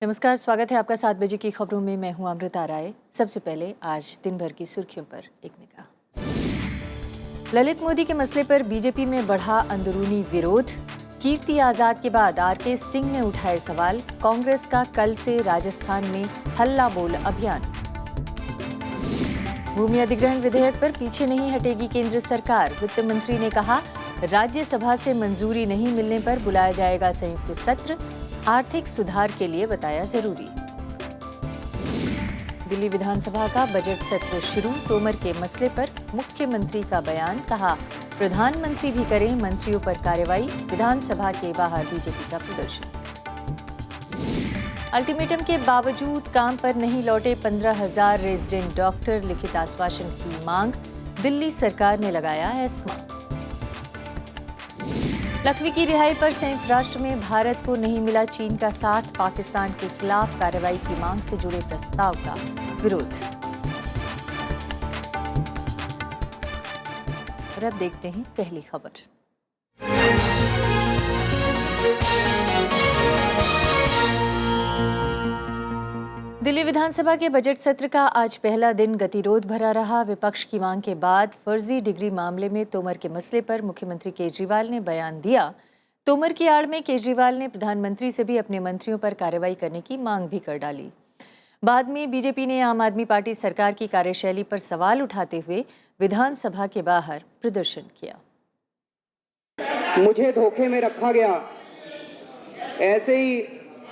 नमस्कार, स्वागत है आपका 7 बजे की खबरों में। मैं हूं अमृता राय। सबसे पहले आज दिन भर की सुर्खियों पर एक निगाह। ललित मोदी के मसले पर बीजेपी में बढ़ा अंदरूनी विरोध। कीर्ति आजाद के बाद आरके सिंह ने उठाए सवाल। कांग्रेस का कल से राजस्थान में हल्ला बोल अभियान। भूमि अधिग्रहण विधेयक पर पीछे नहीं हटेगी केंद्र सरकार। वित्त मंत्री ने कहा, राज्यसभा से मंजूरी नहीं मिलने पर बुलाया जाएगा संयुक्त सत्र। आर्थिक सुधार के लिए बताया जरूरी। दिल्ली विधानसभा का बजट सत्र शुरू। तोमर के मसले पर मुख्यमंत्री का बयान। कहा, प्रधानमंत्री भी करें मंत्रियों पर कार्रवाई। विधानसभा के बाहर बीजेपी का प्रदर्शन। अल्टीमेटम के बावजूद काम पर नहीं लौटे 15,000 रेजिडेंट डॉक्टर। लिखित आश्वासन की मांग। दिल्ली सरकार ने लगाया एस्मा। लखवी की रिहाई पर संयुक्त राष्ट्र में भारत को नहीं मिला चीन का साथ। पाकिस्तान के खिलाफ कार्रवाई की मांग से जुड़े प्रस्ताव का विरोध। और अब देखते हैं पहली खबर। दिल्ली विधानसभा के बजट सत्र का आज पहला दिन गतिरोध भरा रहा। विपक्ष की मांग के बाद फर्जी डिग्री मामले में तोमर के मसले पर मुख्यमंत्री केजरीवाल ने बयान दिया। तोमर की आड़ में केजरीवाल ने प्रधानमंत्री से भी अपने मंत्रियों पर कार्रवाई करने की मांग भी कर डाली। बाद में बीजेपी ने आम आदमी पार्टी सरकार की कार्यशैली पर सवाल उठाते हुए विधानसभा के बाहर प्रदर्शन किया। मुझे धोखे में रखा गया, ऐसे ही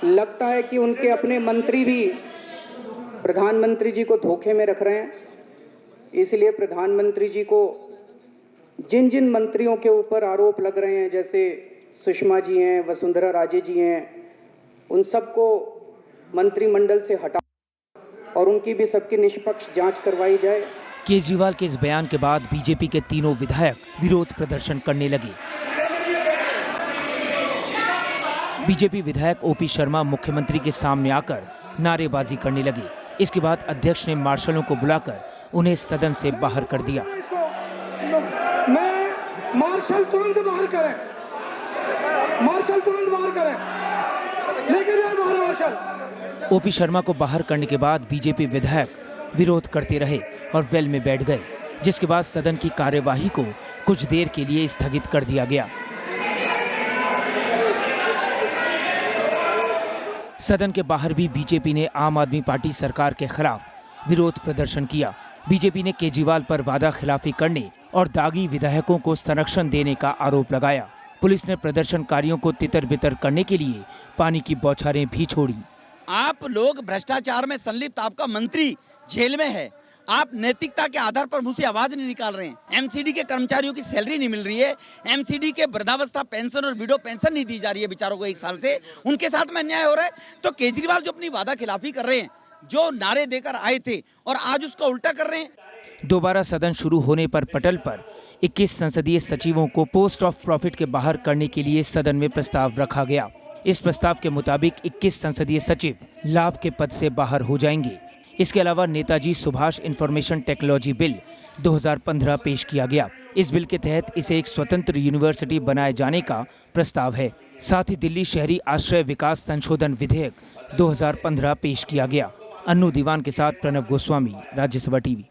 लगता है कि उनके अपने मंत्री भी प्रधानमंत्री जी को धोखे में रख रहे हैं। इसलिए प्रधानमंत्री जी को जिन जिन मंत्रियों के ऊपर आरोप लग रहे हैं, जैसे सुषमा जी हैं, वसुंधरा राजे जी हैं, उन सबको मंत्रिमंडल से हटा और उनकी भी सबकी निष्पक्ष जांच करवाई जाए। केजरीवाल के इस बयान के बाद बीजेपी के तीनों विधायक विरोध प्रदर्शन करने लगे। बीजेपी विधायक ओपी शर्मा मुख्यमंत्री के सामने आकर नारेबाजी करने लगे। इसके बाद अध्यक्ष ने मार्शलों को बुलाकर उन्हें सदन से बाहर कर दिया। मैं मार्शल तुरंत बाहर करें, मार्शल तुरंत बाहर करें, लेकिन यार बाहर मार्शल। ओपी शर्मा को बाहर करने के बाद बीजेपी विधायक विरोध करते रहे और वेल में बैठ गए, जिसके बाद सदन की कार्यवाही को कुछ देर के लिए स्थगित कर दिया गया। सदन के बाहर भी बीजेपी ने आम आदमी पार्टी सरकार के खिलाफ विरोध प्रदर्शन किया। बीजेपी ने केजरीवाल पर वादा खिलाफी करने और दागी विधायकों को संरक्षण देने का आरोप लगाया। पुलिस ने प्रदर्शनकारियों को तितर-बितर करने के लिए पानी की बौछारें भी छोड़ी। आप लोग भ्रष्टाचार में संलिप्त, आपका मंत्री जेल में है, आप नैतिकता के आधार पर मुझसे आवाज नहीं निकाल रहे हैं। एमसीडी के कर्मचारियों की सैलरी नहीं मिल रही है, एमसीडी के वृद्धावस्था पेंशन और विडो पेंशन नहीं दी जा रही है बेचारों को 1 साल से, उनके साथ में अन्याय हो रहा है। तो केजरीवाल जो अपनी वादा खिलाफी कर रहे हैं, जो नारे देकर आए थे और आज उसका उल्टा कर रहे हैं। दोबारा सदन शुरू होने पर पटल पर 21 संसदीय सचिवों को पोस्ट ऑफ प्रॉफिट के बाहर करने के लिए सदन में प्रस्ताव रखा गया। इस प्रस्ताव के मुताबिक 21 संसदीय सचिव लाभ के पद से बाहर हो जाएंगे। इसके अलावा Netaji Subhash information technology bill 2015 पेश किया गया। इस बिल के तहत इसे एक स्वतंत्र यूनिवर्सिटी बनाए जाने का प्रस्ताव है। साथ ही दिल्ली शहरी आश्रय विकास संशोधन विधेयक 2015 पेश किया गया। अन्नू दीवान के साथ प्रणव गोस्वामी, राज्यसभा टीवी।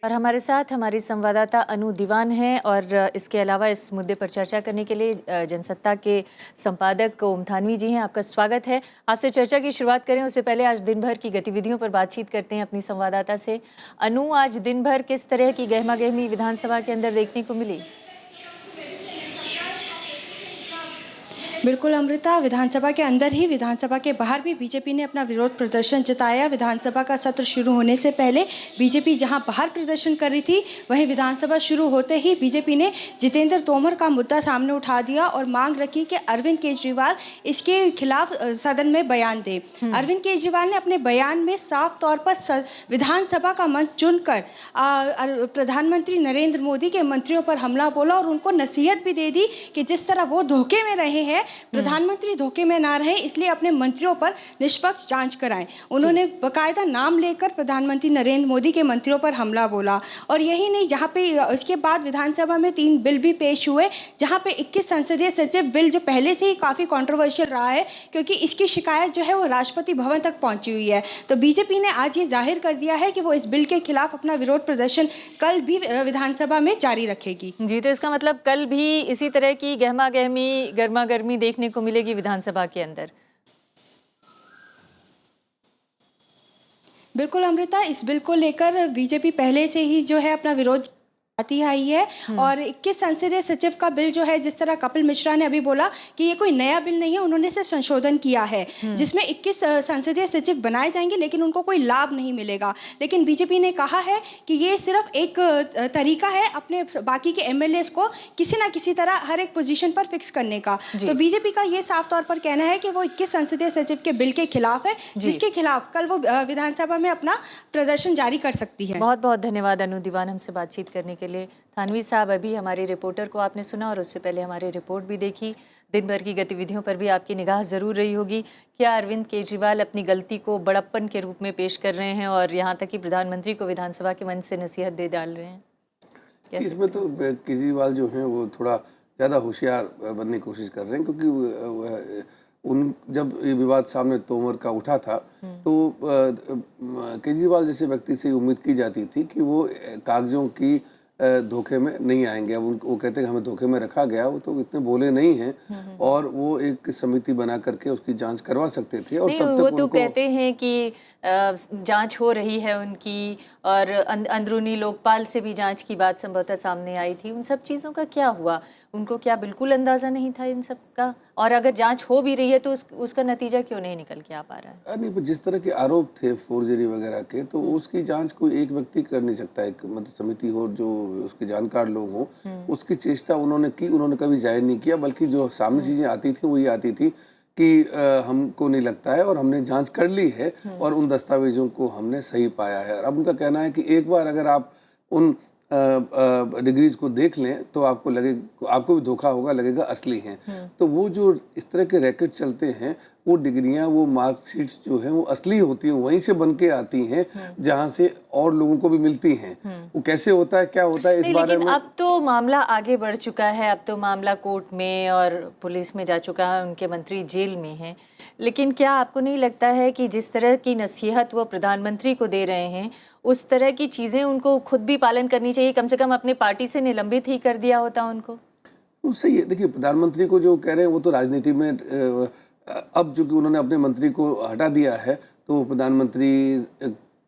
और हमारे साथ हमारी संवाददाता अनु दीवान हैं और इसके अलावा इस मुद्दे पर चर्चा करने के लिए जनसत्ता के संपादक ओम थानवी जी हैं। आपका स्वागत है। आपसे चर्चा की शुरुआत करें उससे पहले आज दिन भर की गतिविधियों पर बातचीत करते हैं अपनी संवाददाता से। अनु, आज दिन भर किस तरह की गहमागहमी विधानसभा के अंदर देखने को मिली? बिल्कुल अमृता, विधानसभा के अंदर ही विधानसभा के बाहर भी बीजेपी ने अपना विरोध प्रदर्शन जताया। विधानसभा का सत्र शुरू होने से पहले बीजेपी जहां बाहर प्रदर्शन कर रही थी, वहीं विधानसभा शुरू होते ही बीजेपी ने जितेंद्र तोमर का मुद्दा सामने उठा दिया और मांग रखी कि अरविंद केजरीवाल इसके खिलाफ सदन में बयान दे। अरविंद केजरीवाल ने अपने बयान में साफ तौर पर विधानसभा का मंच चुनकर प्रधानमंत्री नरेंद्र मोदी के मंत्रियों पर हमला बोला और उनको नसीहत भी दे दी कि जिस तरह वो धोखे में रहे हैं प्रधानमंत्री धोखे में ना रहे, इसलिए अपने मंत्रियों पर निष्पक्ष जांच कराएं। उन्होंने बकायदा नाम लेकर प्रधानमंत्री नरेंद्र मोदी के मंत्रियों पर हमला बोला। और यही नहीं, जहां पे इसके बाद विधानसभा में 3 बिल भी पेश हुए, जहां पे 21 संसदीय सचिव बिल जो पहले से ही काफी कंट्रोवर्शियल रहा है, क्योंकि इसकी शिकायत जो है वो राष्ट्रपति भवन तक पहुंची हुई है। तो बीजेपी ने आज ये जाहिर कर दिया है कि वो इस बिल के खिलाफ अपना विरोध प्रदर्शन कल भी विधानसभा में जारी रखेगी। जी, तो इसका मतलब कल भी इसी तरह की गर्मा गर्मी देखने को मिलेगी विधानसभा के अंदर। बिल्कुल अमृता, इस बिल को लेकर बीजेपी पहले से ही जो है अपना विरोध आती आई है। और 21 संसदीय सचिव का बिल जो है, जिस तरह कपिल मिश्रा ने अभी बोला कि ये कोई नया बिल नहीं है, उन्होंने इसे संशोधन किया है जिसमें 21 संसदीय सचिव बनाए जाएंगे, लेकिन उनको कोई लाभ नहीं मिलेगा। लेकिन बीजेपी ने कहा है कि ये सिर्फ एक तरीका है अपने बाकी के एमएलएस को किसी ना किसी तरह हर एक पोजीशन पर फिक्स करने का। तो बीजेपी का ये साफ तौर पर कहना है कि वो 21 संसदीय सचिव के बिल के खिलाफ है, जिसके खिलाफ कल वो विधानसभा में अपना प्रदर्शन जारी कर सकती है। बहुत बहुत धन्यवाद अनु दीवान हमसे बातचीत करने के लिए। थानवी साहब, अभी हमारे रिपोर्टर को आपने सुना और उससे पहले हमारी रिपोर्ट भी देखी। दिन भर की गतिविधियों पर भी आपकी निगाह जरूर रही होगी। क्या अरविंद केजरीवाल अपनी गलती को बड़प्पन के रूप में पेश कर रहे हैं और यहाँ तक कि प्रधानमंत्री को विधानसभा के मंच से नसीहत दे डाल रहे हैं? इसमें तो केजरीवाल जो हैं वो थोड़ा ज़्यादा होशियार बनने की कोशिश कर रहे हैं, क्योंकि जब ये विवाद सामने तोमर का उठा था तो केजरीवाल जैसे व्यक्ति से उम्मीद की जाती थी कि वो कागजों की धोखे में नहीं आएंगे। अब वो कहते हैं कि हमें धोखे में रखा गया, वो तो इतने बोले नहीं हैं और वो एक समिति बना करके उसकी जांच करवा सकते थे। और तब तक वो तो कहते हैं कि जांच हो रही है उनकी, और अंदरूनी लोकपाल से भी जांच की बात संभवतः सामने आई थी। उन सब चीज़ों का क्या हुआ? उनको क्या बिल्कुल अंदाज़ा नहीं था इन सब का? और अगर जांच हो भी रही है तो उसका नतीजा क्यों नहीं निकल के आ पा रहा है? नहीं, जिस तरह के आरोप थे फोर्जरी वगैरह के, तो उसकी जांच कोई एक व्यक्ति कर नहीं सकता। एक मतलब समिति हो, जो उसके जानकार लोग हों, उसकी चेष्टा उन्होंने की। उन्होंने कभी जाहिर नहीं किया, बल्कि जो सामने चीज़ें आती थी वो ये आती थी कि हमको नहीं लगता है और हमने जांच कर ली है और उन दस्तावेजों को हमने सही पाया है। और अब उनका कहना है कि एक बार अगर आप उन डिग्रीज को देख लें तो आपको आपको भी धोखा होगा, लगेगा असली हैं। तो वो जो इस तरह के रैकेट चलते हैं, वो डिग्रियां, वो मार्कशीट्स जो हैं वो असली होती हैं, वहीं से बन के आती हैं जहां से और लोगों को भी मिलती हैं। वो कैसे होता है, क्या होता है, इस बारे में अब तो मामला आगे बढ़ चुका है। अब तो मामला कोर्ट में और पुलिस में जा चुका है, उनके मंत्री जेल में हैं। लेकिन क्या आपको नहीं लगता है कि जिस तरह की नसीहत वो प्रधानमंत्री को दे रहे हैं, उस तरह की चीज़ें उनको खुद भी पालन करनी चाहिए? कम से कम अपने पार्टी से निलंबित ही कर दिया होता उनको। तो सही है। देखिए, प्रधानमंत्री को जो कह रहे हैं वो तो राजनीति में अब जो कि उन्होंने अपने मंत्री को हटा दिया है, तो प्रधानमंत्री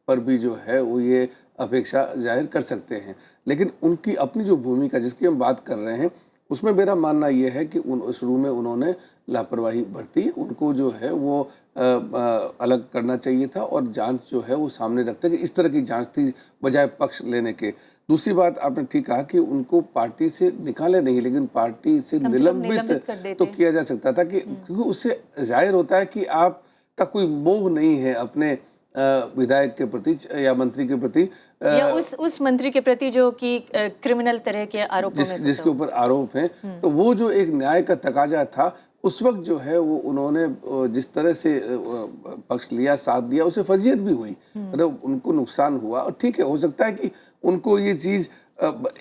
पर भी जो है वो ये अपेक्षा जाहिर कर सकते हैं। लेकिन उनकी अपनी जो भूमिका जिसकी हम बात कर रहे हैं, उसमें मेरा मानना ये है कि शुरू में उन्होंने लापरवाही बरती। उनको जो है वो अलग करना चाहिए था और जांच जो है वो सामने रखते कि इस तरह की जांच थी, बजाय पक्ष लेने के। दूसरी बात आपने ठीक कहा कि उनको पार्टी से निकाले नहीं, लेकिन पार्टी से निलंबित तो किया जा सकता था, कि क्योंकि उससे जाहिर होता है कि आपका कोई मोह नहीं है अपने विधायक के प्रति या मंत्री के प्रति, या उस मंत्री के प्रति जो कि क्रिमिनल तरह के आरोपों में जिसके ऊपर आरोप हैं। तो वो जो एक न्याय का तकाजा था, उस वक्त जो है वो उन्होंने जिस तरह से पक्ष लिया, साथ दिया, उसे फजीयत भी हुई, मतलब उनको नुकसान हुआ। और ठीक है, हो सकता है कि उनको ये चीज़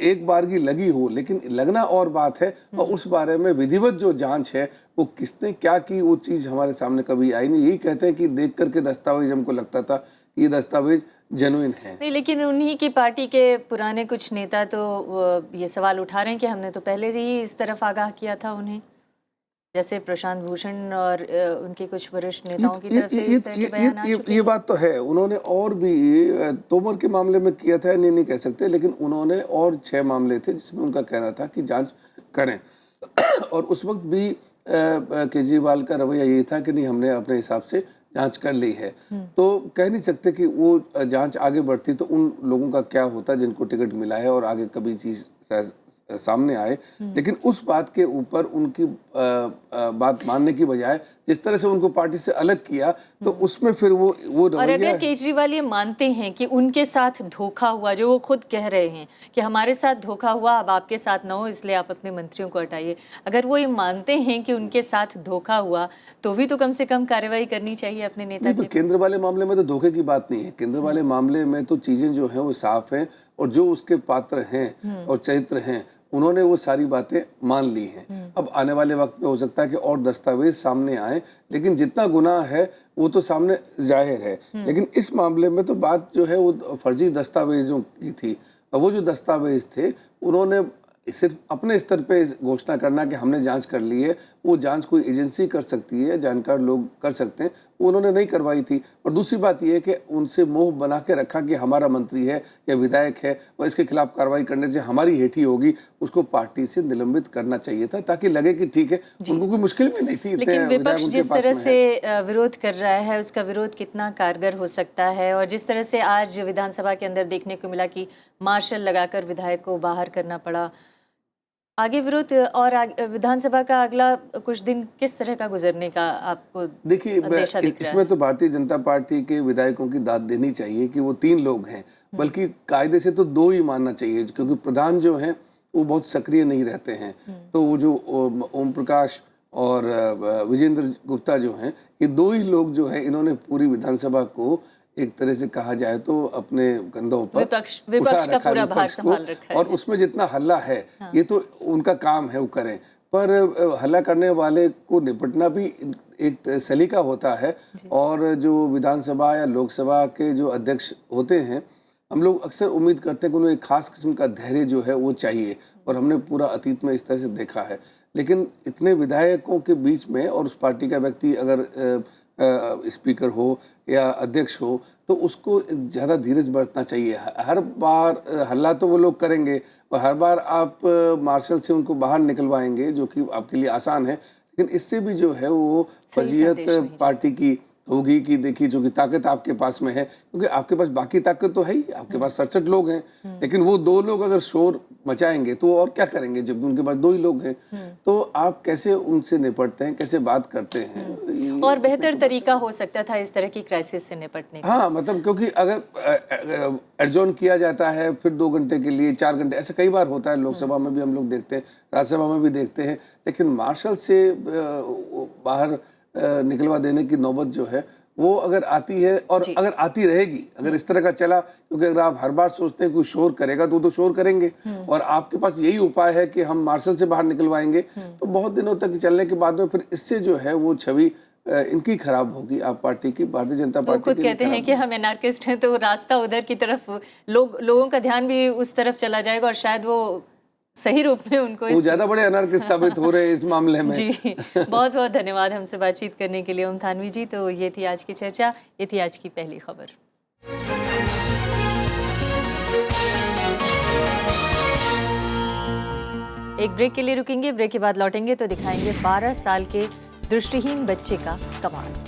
एक बार की लगी हो, लेकिन लगना और बात है। और उस बारे में विधिवत जो जांच है वो किसने क्या की, वो चीज़ हमारे सामने कभी आई नहीं। यही कहते हैं कि देख करके दस्तावेज हमको लगता था ये दस्तावेज जेन्युइन है। नहीं, लेकिन उन्हीं की पार्टी के पुराने कुछ नेता तो ये सवाल उठा रहे हैं कि हमने तो पहले से ही इस तरफ आगाह किया था उन्हें, जैसे प्रशांत भूषण और उनके कुछ वरिष्ठ नेताओं की तरफ से इस तरह के बयान आ चुके हैं। ये बात तो है, उन्होंने और भी तोमर के मामले में किया था, नहीं कह सकते, लेकिन उन्होंने और 6 मामले थे जिसमें उनका कहना था कि जांच करें। और उस वक्त भी केजरीवाल का रवैया ये था कि नहीं, हमने अपने हिसाब से जांच कर ली है। तो कह नहीं सकते कि वो जांच आगे बढ़ती तो उन लोगों का क्या होता जिनको टिकट मिला है और आगे कभी चीज़ सामने आए, लेकिन उस बात के ऊपर उनकी बात मानने की बजाय जिस तरह से उनको पार्टी से अलग किया, तो उसमें फिर वो और रवैया अगर केजरीवाल ये मानते हैं कि उनके साथ धोखा हुआ, जो वो खुद कह रहे हैं कि हमारे साथ धोखा हुआ, अब आपके साथ ना हो इसलिए आप अपने मंत्रियों को हटाइए, अगर वो ये मानते हैं कि उनके साथ धोखा हुआ तो भी तो कम से कम कार्रवाई करनी चाहिए अपने नेता नहीं, पर केंद्र वाले मामले में तो धोखे की बात नहीं है। केंद्र वाले मामले में तो चीजें जो हैं वो साफ हैं, और जो उसके पात्र हैं और चरित्र हैं उन्होंने वो सारी बातें मान ली हैं। अब आने वाले वक्त में हो सकता है कि और दस्तावेज सामने आए, लेकिन जितना गुनाह है वो तो सामने जाहिर है। लेकिन इस मामले में तो बात जो है वो फर्जी दस्तावेजों की थी। अब वो जो दस्तावेज थे उन्होंने सिर्फ अपने स्तर पे घोषणा करना कि हमने जांच कर ली है, वो जांच कोई एजेंसी कर सकती है, जानकार लोग कर सकते हैं, वो उन्होंने नहीं करवाई थी। और दूसरी बात ये है कि उनसे मोह बना के रखा कि हमारा मंत्री है या विधायक है और इसके खिलाफ कार्रवाई करने से हमारी हेठी होगी, उसको पार्टी से निलंबित करना चाहिए था ताकि लगे कि ठीक है, उनको कोई मुश्किल भी नहीं थी। लेकिन विपक्ष जिस तरह से विरोध कर रहा है उसका विरोध कितना कारगर हो सकता है, और जिस तरह से आज विधानसभा के अंदर देखने को मिला कि मार्शल लगाकर विधायक को बाहर करना पड़ा, आगे विरोध और विधानसभा का अगला कुछ दिन किस तरह का गुजरने का आपको देखिए, इसमें तो भारतीय जनता पार्टी के विधायकों की दाद देनी चाहिए कि वो 3 लोग हैं, बल्कि कायदे से तो 2 ही मानना चाहिए, क्योंकि प्रधान जो हैं वो बहुत सक्रिय नहीं रहते हैं। तो वो जो ओम प्रकाश और विजेंद्र गुप्ता जो हैं, ये 2 ही लोग जो हैं, इन्होंने पूरी विधानसभा को एक तरह से कहा जाए तो अपने कंधों पर विपक्ष का पूरा भार संभाल रखा है। और उसमें जितना हल्ला है, ये तो उनका काम है वो करें, पर हल्ला करने वाले को निपटना भी एक सलीका होता है। और जो विधानसभा या लोकसभा के जो अध्यक्ष होते हैं, हम लोग अक्सर उम्मीद करते हैं कि उन्हें एक खास किस्म का धैर्य जो है वो चाहिए, और हमने पूरा अतीत में इस तरह से देखा है। लेकिन इतने विधायकों के बीच में और उस पार्टी का व्यक्ति अगर स्पीकर हो या अध्यक्ष हो, तो उसको ज़्यादा धीरज बरतना चाहिए। हर बार हल्ला तो वो लोग करेंगे और हर बार आप मार्शल से उनको बाहर निकलवाएंगे, जो कि आपके लिए आसान है, लेकिन इससे भी जो है वो फजीयत पार्टी की होगी कि देखिए जो कि ताकत आपके पास में है, क्योंकि आपके पास बाकी ताकत तो है ही, आपके पास 67 लोग हैं, लेकिन वो 2 लोग अगर शोर मचाएंगे तो और क्या करेंगे जब उनके पास 2 ही लोग हैं। तो आप कैसे उनसे निपटते हैं, कैसे बात करते हैं, और बेहतर तरीका हो सकता था इस तरह की क्राइसिस से निपटने का। हाँ, मतलब क्योंकि अगर एडजॉर्न किया जाता है फिर 2 घंटे के लिए, 4 घंटे, ऐसा कई बार होता है। लोकसभा में भी हम लोग देखते हैं, राज्यसभा में भी देखते हैं, लेकिन मार्शल से बाहर निकलवा देने की नौबत जो है वो अगर आती है, और अगर आती रहेगी, अगर इस तरह का चला, क्योंकि अगर आप हर बार सोचते हैं कोई शोर करेगा तो शोर करेंगे, और आपके पास यही उपाय है कि हम मार्शल से बाहर निकलवाएंगे, तो बहुत दिनों तक चलने के बाद में फिर इससे जो है वो छवि इनकी खराब होगी, आप पार्टी की, भारतीय जनता पार्टी की। खुद कहते हैं कि हम एनार्किस्ट हैं, तो रास्ता उधर की तरफ, लोगों का ध्यान भी उस तरफ चला जाएगा और शायद वो सही रूप में उनको वो ज्यादा बड़े अनार्किस्ट साबित हो रहे हैं इस मामले में। जी, बहुत बहुत धन्यवाद हमसे बातचीत करने के लिए ओम थानवी जी। तो ये थी आज की चर्चा, ये थी आज की पहली खबर। एक ब्रेक के लिए रुकेंगे, ब्रेक के बाद लौटेंगे तो दिखाएंगे 12 साल के दृष्टिहीन बच्चे का कमाल।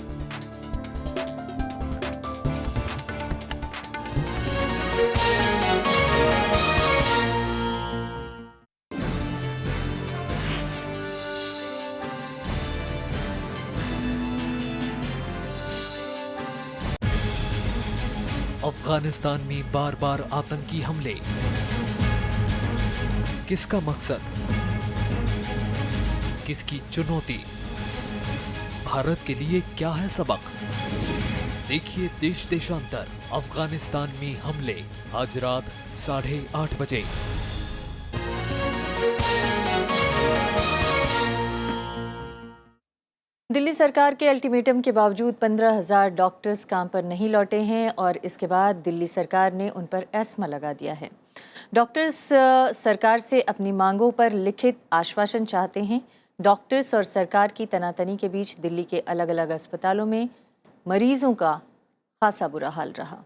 अफगानिस्तान में बार बार आतंकी हमले, किसका मकसद, किसकी चुनौती, भारत के लिए क्या है सबक। देखिए देश देशांतर, अफगानिस्तान में हमले, आज रात 8:30 बजे। दिल्ली सरकार के अल्टीमेटम के बावजूद 15,000 डॉक्टर्स काम पर नहीं लौटे हैं, और इसके बाद दिल्ली सरकार ने उन पर एस्मा लगा दिया है। डॉक्टर्स सरकार से अपनी मांगों पर लिखित आश्वासन चाहते हैं। डॉक्टर्स और सरकार की तनातनी के बीच दिल्ली के अलग अलग अस्पतालों में मरीजों का खासा बुरा हाल रहा।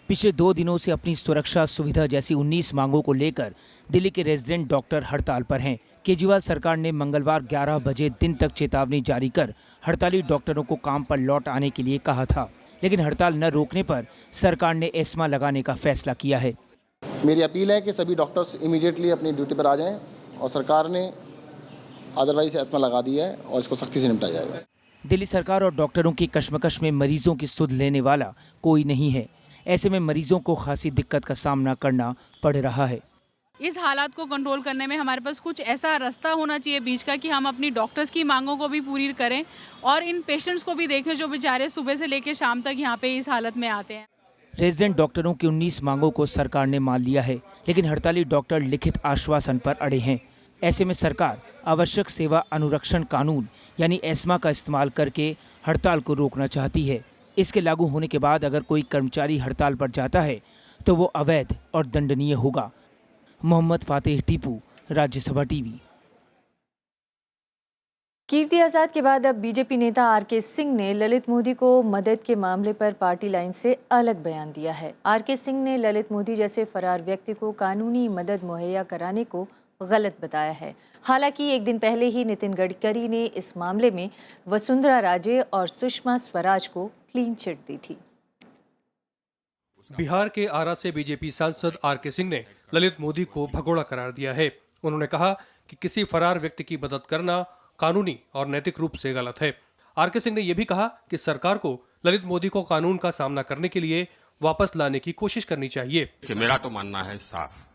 पिछले 2 दिनों से अपनी सुरक्षा सुविधा जैसी 19 मांगों को लेकर दिल्ली के रेजिडेंट डॉक्टर हड़ताल पर हैं। केजरीवाल सरकार ने मंगलवार 11 बजे दिन तक चेतावनी जारी कर हड़ताली डॉक्टरों को काम पर लौट आने के लिए कहा था, लेकिन हड़ताल न रोकने पर सरकार ने एस्मा लगाने का फैसला किया है। मेरी अपील है कि सभी डॉक्टर्स इमीडिएटली अपनी ड्यूटी पर आ जाएं और सरकार ने अदरवाइज एस्मा लगा दी है और इसको सख्ती से निपटाया जाएगा। दिल्ली सरकार और डॉक्टरों की कश्मकश में मरीजों की सुध लेने वाला कोई नहीं है। ऐसे में मरीजों को खासी दिक्कत का सामना करना पड़ रहा है। इस हालात को कंट्रोल करने में हमारे पास कुछ ऐसा रास्ता होना चाहिए बीच का कि हम अपनी डॉक्टर्स की मांगों को भी पूरी करें और इन पेशेंट्स को भी देखें जो बेचारे सुबह से लेकर शाम तक यहाँ पे इस हालत में आते हैं। रेजिडेंट डॉक्टरों की 19 मांगों को सरकार ने मान लिया है, लेकिन हड़ताली डॉक्टर लिखित आश्वासन पर अड़े हैं। ऐसे में सरकार आवश्यक सेवा अनुरक्षण कानून यानी एस्मा का इस्तेमाल करके हड़ताल को रोकना चाहती है। इसके लागू होने के बाद अगर कोई कर्मचारी हड़ताल पर जाता है तो वो अवैध और दंडनीय होगा। मोहम्मद फातेह टीपू, राज्यसभा टीवी। कीर्ति आजाद के बाद अब बीजेपी नेता आरके सिंह ने ललित मोदी को मदद के मामले पर पार्टी लाइन से अलग बयान दिया है। आरके सिंह ने ललित मोदी जैसे फरार व्यक्ति को कानूनी मदद मुहैया कराने को गलत बताया है। हालांकि एक दिन पहले ही नितिन गडकरी ने इस मामले में वसुंधरा राजे और सुषमा स्वराज को क्लीन चिट दी थी। बिहार के आरा से बीजेपी सांसद आरके सिंह ने ललित मोदी को भगोड़ा करार दिया है। उन्होंने कहा कि किसी फरार व्यक्ति की मदद करना कानूनी और नैतिक रूप से गलत है। आरके सिंह ने यह भी कहा कि सरकार को ललित मोदी को कानून का सामना करने के लिए वापस लाने की कोशिश करनी चाहिए। मेरा तो मानना है साफ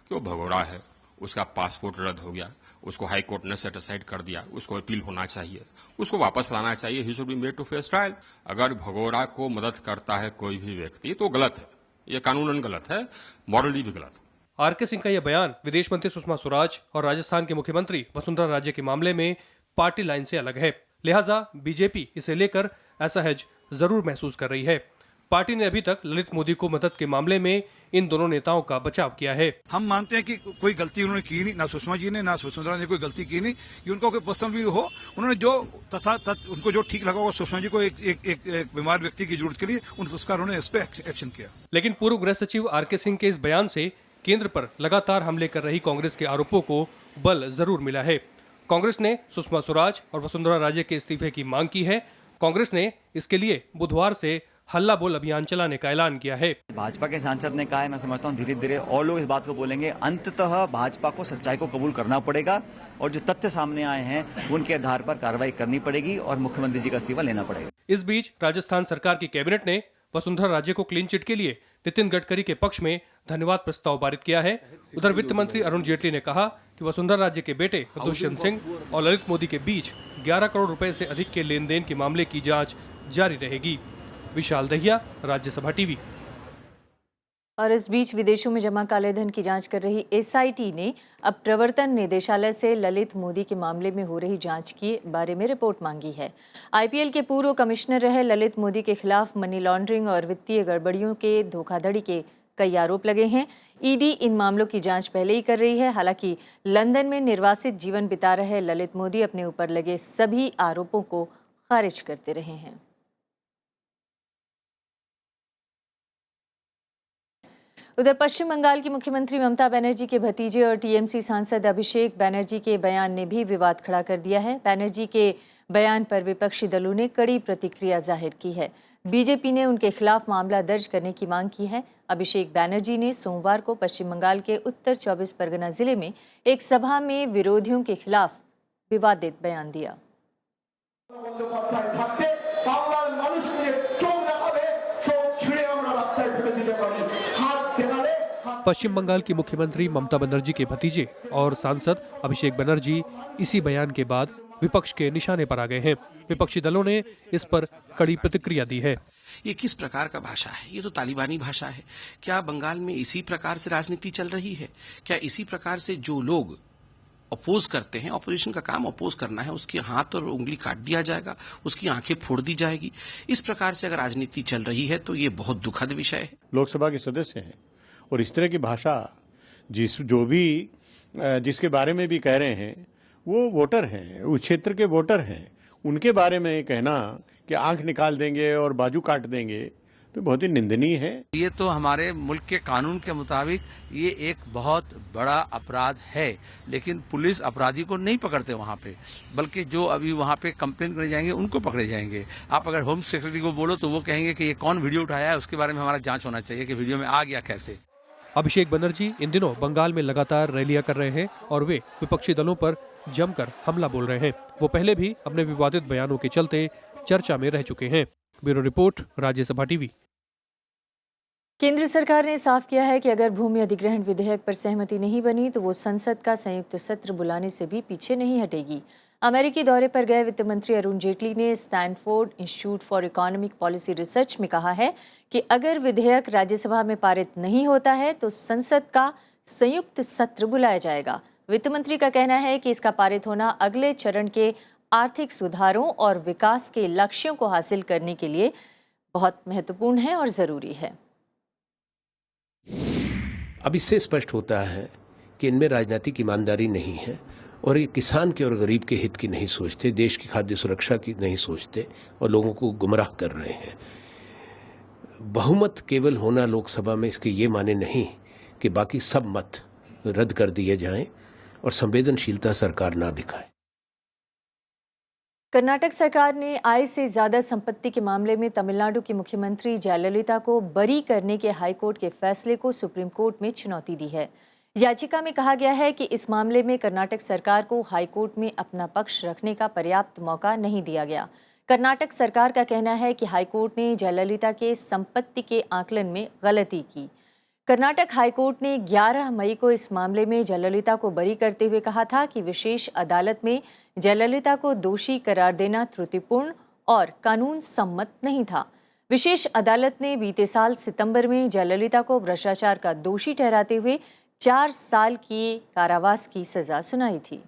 कि वो भगोड़ा है, उसका पासपोर्ट रद्द हो गया, उसको हाई कोर्ट ने सेट असाइड कर दिया, उसको अपील होना चाहिए, उसको वापस लाना चाहिए। He should be made to face trial. अगर भगोड़ा को मदद करता है कोई भी व्यक्ति तो गलत है, ये कानूनन गलत है, मॉरली भी गलत। आरके सिंह का यह बयान विदेश मंत्री सुषमा स्वराज और राजस्थान के मुख्यमंत्री वसुंधरा राजे के मामले में पार्टी लाइन से अलग है। लिहाजा बीजेपी इसे लेकर असहज जरूर महसूस कर रही है। पार्टी ने अभी तक ललित मोदी को मदद के मामले में इन दोनों नेताओं का बचाव किया है। हम मानते हैं कि कोई गलती उन्होंने की नहीं, ना सुषमा जी ने ना वसुंधरा ने कोई गलती की नहीं। ये उनका कोई पर्सनल व्यू हो, उन्होंने जो उनको जो ठीक लगा होगा, सुषमा जी को एक बीमार व्यक्ति की जरूरत के लिए उन्होंने इस पे एक्शन किया। लेकिन पूर्व गृह सचिव आरके सिंह के इस बयान से केंद्र पर लगातार हमले कर रही कांग्रेस के आरोपों को बल जरूर मिला है। कांग्रेस ने सुषमा स्वराज और वसुंधरा राजे के इस्तीफे की मांग की है। कांग्रेस ने इसके लिए बुधवार से हल्ला बोल अभियान चलाने का ऐलान किया है। भाजपा के सांसद ने कहा है, मैं समझता हूँ धीरे धीरे और लोग इस बात को बोलेंगे। अंततः भाजपा को सच्चाई को कबूल करना पड़ेगा और जो तथ्य सामने आए हैं उनके आधार पर कार्रवाई करनी पड़ेगी और मुख्यमंत्री जी का इस्तीफा लेना पड़ेगा। इस बीच राजस्थान सरकार की कैबिनेट ने वसुंधरा राजे को क्लीन चिट के लिए नितिन गडकरी के पक्ष में धन्यवाद प्रस्ताव पारित किया है। उधर वित्त मंत्री अरुण जेटली ने कहा कि वसुंधरा राजे के बेटे दुष्यंत सिंह और ललित मोदी के बीच 11 करोड़ रुपए से अधिक के लेन देन के मामले की जांच जारी रहेगी। विशाल दहिया, राज्यसभा टीवी। और इस बीच विदेशों में जमा कालेधन की जांच कर रही एसआईटी ने अब प्रवर्तन निदेशालय से ललित मोदी के मामले में हो रही जांच के बारे में रिपोर्ट मांगी है। आईपीएल के पूर्व कमिश्नर रहे ललित मोदी के खिलाफ मनी लॉन्ड्रिंग और वित्तीय गड़बड़ियों के धोखाधड़ी के कई आरोप लगे हैं। ईडी इन मामलों की जांच पहले ही कर रही है। हालांकि लंदन में निर्वासित जीवन बिता रहे ललित मोदी अपने ऊपर लगे सभी आरोपों को खारिज करते रहे हैं। उधर पश्चिम बंगाल की मुख्यमंत्री ममता बनर्जी के भतीजे और टीएमसी सांसद अभिषेक बनर्जी के बयान ने भी विवाद खड़ा कर दिया है। बनर्जी के बयान पर विपक्षी दलों ने कड़ी प्रतिक्रिया जाहिर की है। बीजेपी ने उनके खिलाफ मामला दर्ज करने की मांग की है। अभिषेक बनर्जी ने सोमवार को पश्चिम बंगाल के उत्तर 24 परगना जिले में एक सभा में विरोधियों के खिलाफ विवादित बयान दिया। पश्चिम बंगाल की मुख्यमंत्री ममता बनर्जी के भतीजे और सांसद अभिषेक बनर्जी इसी बयान के बाद विपक्ष के निशाने पर आ गए हैं। विपक्षी दलों ने इस पर कड़ी प्रतिक्रिया दी है। ये किस प्रकार का भाषा है? ये तो तालिबानी भाषा है। क्या बंगाल में इसी प्रकार से राजनीति चल रही है? क्या इसी प्रकार से जो लोग अपोज करते हैं, अपोजिशन का काम अपोज करना है, उसके हाथ और उंगली काट दिया जाएगा, उसकी आंखें फोड़ दी जाएगी? इस प्रकार से अगर राजनीति चल रही है तो ये बहुत दुखद विषय है। लोकसभा के सदस्य हैं और इस तरह की भाषा जिसके बारे में भी कह रहे हैं वो वोटर हैं, उस क्षेत्र के वोटर हैं, उनके बारे में कहना कि आंख निकाल देंगे और बाजू काट देंगे तो बहुत ही निंदनीय है। ये तो हमारे मुल्क के कानून के मुताबिक ये एक बहुत बड़ा अपराध है, लेकिन पुलिस अपराधी को नहीं पकड़ते वहाँ पे, बल्कि जो अभी वहाँ पे कंप्लेन करने जाएंगे उनको पकड़े जाएंगे। आप अगर होम सेक्रेटरी को बोलो तो वो कहेंगे कि ये कौन वीडियो उठाया है, उसके बारे में हमारा जांच होना चाहिए कि वीडियो में आ गया कैसे। अभिषेक बनर्जी इन दिनों बंगाल में लगातार रैलियां कर रहे हैं और वे विपक्षी दलों पर जमकर हमला बोल रहे हैं। वो पहले भी अपने विवादित बयानों के चलते चर्चा में रह चुके हैं। Bureau report, Rajya Sabha TV. केंद्र सरकार ने साफ किया है कि अगर भूमि अधिग्रहण विधेयक पर सहमति नहीं बनी तो वो संसद का संयुक्त सत्र बुलाने से भी पीछे नहीं हटेगी। अमेरिकी दौरे पर गए वित्त मंत्री अरुण जेटली ने Stanford institute for economic policy research में कहा है कि अगर विधेयक राज्यसभा में पारित नहीं होता है तो संसद का संयुक्त सत्र बुलाया जाएगा। वित्त मंत्री का कहना है कि इसका पारित होना अगले चरण के आर्थिक सुधारों और विकास के लक्ष्यों को हासिल करने के लिए बहुत महत्वपूर्ण है और ज़रूरी है। अब इससे स्पष्ट होता है कि इनमें राजनीतिक ईमानदारी नहीं है और ये किसान के और गरीब के हित की नहीं सोचते, देश की खाद्य सुरक्षा की नहीं सोचते और लोगों को गुमराह कर रहे हैं। बहुमत केवल होना लोकसभा में इसके ये माने नहीं कि बाकी सब मत रद्द कर दिए जाएं और संवेदनशीलता सरकार ना दिखाए। कर्नाटक सरकार ने आय से ज्यादा संपत्ति के मामले में तमिलनाडु की मुख्यमंत्री जयललिता को बरी करने के हाईकोर्ट के फैसले को सुप्रीम कोर्ट में चुनौती दी है। याचिका में कहा गया है कि इस मामले में कर्नाटक सरकार को हाईकोर्ट में अपना पक्ष रखने का पर्याप्त मौका नहीं दिया गया। कर्नाटक सरकार का कहना है कि हाईकोर्ट ने जयललिता के संपत्ति के आकलन में गलती की। कर्नाटक हाईकोर्ट ने 11 मई को इस मामले में जयललिता को बरी करते हुए कहा था कि विशेष अदालत में जयललिता को दोषी करार देना त्रुटिपूर्ण और कानून सम्मत नहीं था। विशेष अदालत ने बीते साल सितंबर में जयललिता को भ्रष्टाचार का दोषी ठहराते हुए 4 साल की कारावास की सजा सुनाई थी।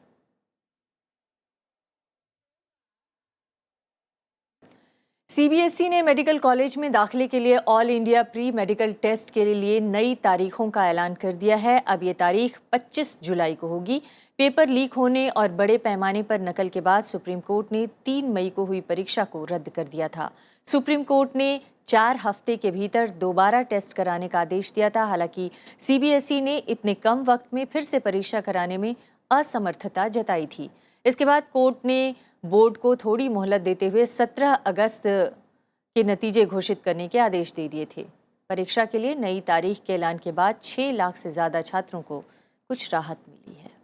सीबीएसई ने मेडिकल कॉलेज में दाखिले के लिए all India pre medical test के लिए नई तारीखों का ऐलान कर दिया है। अब ये तारीख 25 जुलाई को होगी। पेपर लीक होने और बड़े पैमाने पर नकल के बाद सुप्रीम कोर्ट ने 3 मई को हुई परीक्षा को रद्द कर दिया था। सुप्रीम कोर्ट ने 4 हफ्ते के भीतर दोबारा टेस्ट कराने का आदेश दिया था। हालांकि सीबीएसई ने इतने कम वक्त में फिर से परीक्षा कराने में असमर्थता जताई थी। इसके बाद कोर्ट ने बोर्ड को थोड़ी मोहलत देते हुए 17 अगस्त के नतीजे घोषित करने के आदेश दे दिए थे। परीक्षा के लिए नई तारीख के ऐलान के बाद 6 लाख से ज़्यादा छात्रों को कुछ राहत मिली है।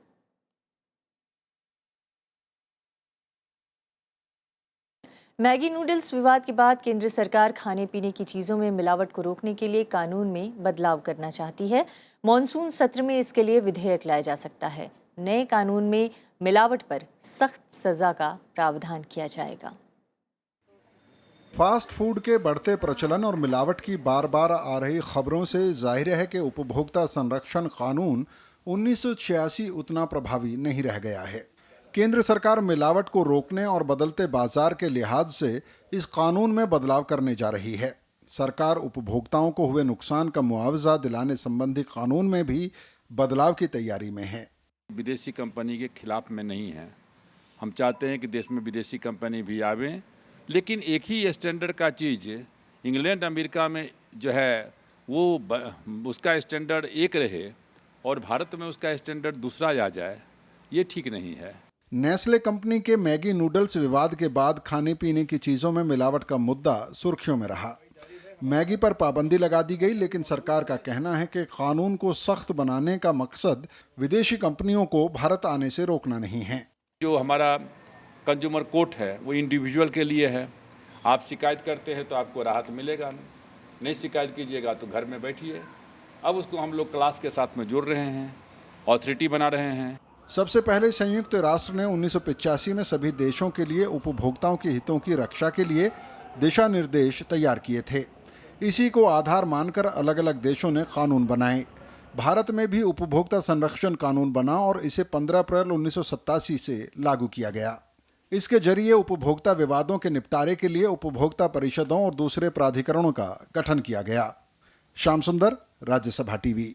मैगी नूडल्स विवाद के बाद केंद्र सरकार खाने पीने की चीज़ों में मिलावट को रोकने के लिए कानून में बदलाव करना चाहती है। मॉनसून सत्र में इसके लिए विधेयक लाया जा सकता है। नए कानून में मिलावट पर सख्त सजा का प्रावधान किया जाएगा। फास्ट फूड के बढ़ते प्रचलन और मिलावट की बार बार आ रही खबरों से जाहिर है कि उपभोक्ता संरक्षण कानून 1986 उतना प्रभावी नहीं रह गया है। केंद्र सरकार मिलावट को रोकने और बदलते बाजार के लिहाज से इस कानून में बदलाव करने जा रही है। सरकार उपभोक्ताओं को हुए नुकसान का मुआवजा दिलाने संबंधी कानून में भी बदलाव की तैयारी में है। विदेशी कंपनी के खिलाफ में नहीं है। हम चाहते हैं कि देश में विदेशी कंपनी भी आवे, लेकिन एक ही स्टैंडर्ड का चीज़ इंग्लैंड अमेरिका में जो है वो उसका स्टैंडर्ड एक रहे और भारत में उसका स्टैंडर्ड दूसरा आ जाए, ये ठीक नहीं है। नेस्ले कंपनी के मैगी नूडल्स विवाद के बाद खाने पीने की चीज़ों में मिलावट का मुद्दा सुर्खियों में रहा। मैगी पर पाबंदी लगा दी गई, लेकिन सरकार का कहना है कि कानून को सख्त बनाने का मकसद विदेशी कंपनियों को भारत आने से रोकना नहीं है। जो हमारा कंज्यूमर कोर्ट है वो इंडिविजुअल के लिए है। आप शिकायत करते हैं तो आपको राहत मिलेगा, नहीं शिकायत कीजिएगा तो घर में बैठिए। अब उसको हम लोग क्लास के साथ में जोड़ रहे हैं, ऑथोरिटी बना रहे हैं। सबसे पहले संयुक्त राष्ट्र ने 1985 में सभी देशों के लिए उपभोक्ताओं के हितों की रक्षा के लिए दिशा निर्देश तैयार किए थे। इसी को आधार मानकर अलग अलग देशों ने कानून बनाए। भारत में भी उपभोक्ता संरक्षण कानून बना और इसे 15 अप्रैल 1987 से लागू किया गया। इसके जरिए उपभोक्ता विवादों के निपटारे के लिए उपभोक्ता परिषदों और दूसरे प्राधिकरणों का गठन किया गया। श्याम सुंदर, राज्यसभा टीवी।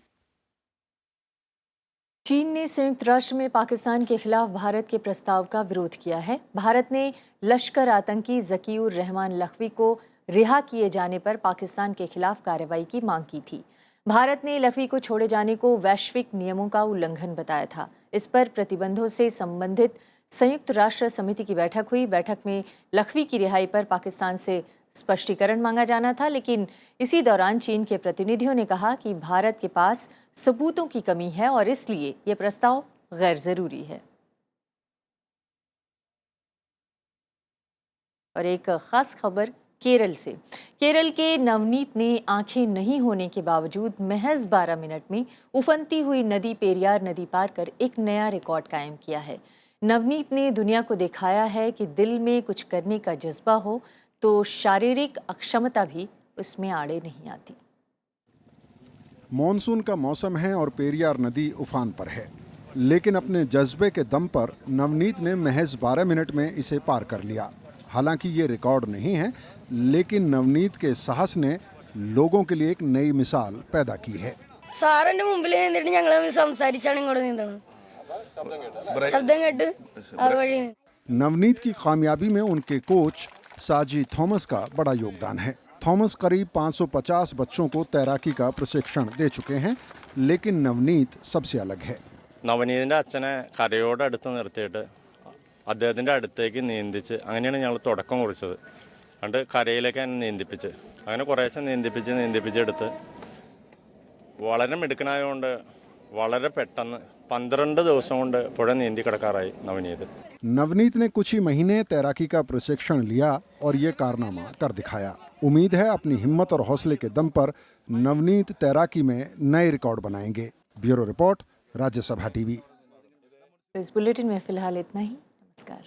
चीन ने संयुक्त राष्ट्र में पाकिस्तान के खिलाफ भारत के प्रस्ताव का विरोध किया है। भारत ने लश्कर आतंकी ज़कीउर रहमान लखवी को रिहा किए जाने पर पाकिस्तान के खिलाफ कार्रवाई की मांग की थी। भारत ने लखवी को छोड़े जाने को वैश्विक नियमों का उल्लंघन बताया था। इस पर प्रतिबंधों से संबंधित संयुक्त राष्ट्र समिति की बैठक हुई। बैठक में लखवी की रिहाई पर पाकिस्तान से स्पष्टीकरण मांगा जाना था, लेकिन इसी दौरान चीन के प्रतिनिधियों ने कहा कि भारत के पास सबूतों की कमी है और इसलिए ये प्रस्ताव गैर जरूरी है। और एक खास खबर केरल से। केरल के नवनीत ने आंखें नहीं होने के बावजूद महज 12 मिनट में उफनती हुई नदी पेरियार नदी पार कर एक नया रिकॉर्ड कायम किया है। नवनीत ने दुनिया को दिखाया है कि दिल में कुछ करने का जज्बा हो तो शारीरिक अक्षमता भी उसमें आड़े नहीं आती। मॉनसून का मौसम है और पेरियार नदी उफान पर है, लेकिन अपने जज्बे के दम पर नवनीत ने महज 12 मिनट में इसे पार कर लिया। हालांकि ये रिकॉर्ड नहीं है, लेकिन नवनीत के साहस ने लोगों के लिए एक नई मिसाल पैदा की है। नवनीत की कामयाबी में उनके कोच साजी थॉमस का बड़ा योगदान है। थॉमस करीब 550 बच्चों को तैराकी का प्रशिक्षण दे चुके हैं, लेकिन नवनीत सबसे अलग है। നവനീതിൻ്റെ അച്ഛനെ കരയോട് അടുത്ത് നിർത്തിയിട്ട് അദ്ദേഹത്തിൻ്റെ അടുത്തേക്ക് നീന്തിച്ച് അങ്ങനെയാണ് ഞങ്ങൾ തുടക്കം കുറിച്ചത്. കണ്ട് കരയിലേക്ക് തന്നെ നീന്തിപ്പിച്ച് അങ്ങനെ കുറേശ്ശെ നീന്തിപ്പിച്ചെടുത്ത് വളരെ മിടുക്കനായതുകൊണ്ട് വളരെ പെട്ടെന്ന് 12 ദിവസം കൊണ്ട് പുഴ നീന്തി കിടക്കാറായി നവനീത്. नवनीत ने कुछ ही महीने तैराकी का प्रशिक्षण लिया और ये कारनामा कर दिखाया। उम्मीद है अपनी हिम्मत और हौसले के दम पर नवनीत तैराकी में नए रिकॉर्ड बनाएंगे। Bureau report, Rajya Sabha TV. इस बुलेटिन में फिलहाल इतना ही। नमस्कार।